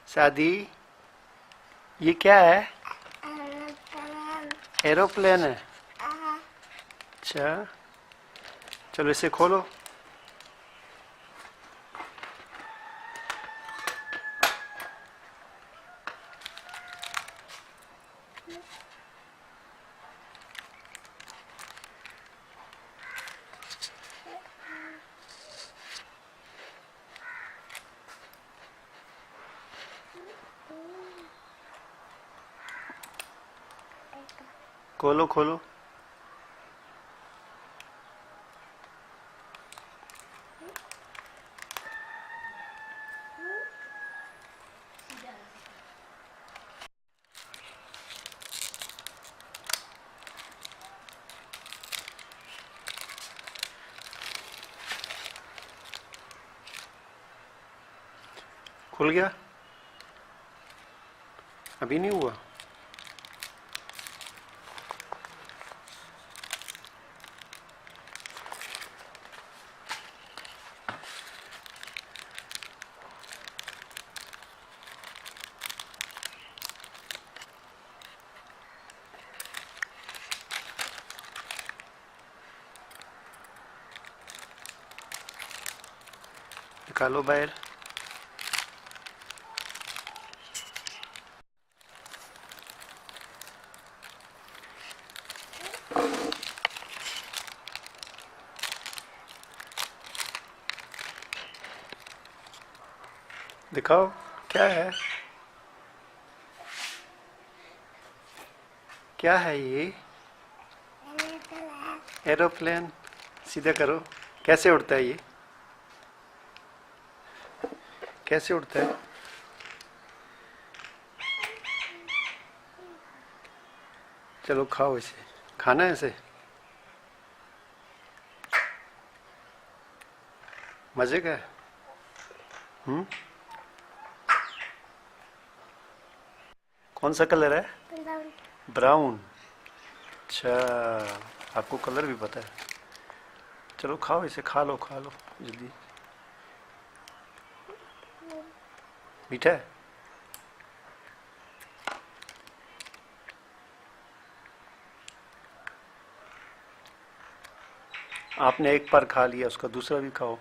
शादी, ये क्या है? एरोप्लेन है। अच्छा, चलो इसे खोलो। खोलो खोलो। खुल गया? अभी नहीं हुआ? निकालो बाहर। दिखाओ क्या है? क्या है ये? एरोप्लेन। सीधा करो। कैसे उड़ता है ये? कैसे उड़ता है? चलो खाओ इसे। खाना है इसे? मजे का है? हम्म। कौन सा कलर है? ब्राउन। अच्छा, आपको कलर भी पता है। चलो खाओ इसे, खा लो खा लो जल्दी। मीठा है? आपने एक बार खा लिया, उसका दूसरा भी खाओ।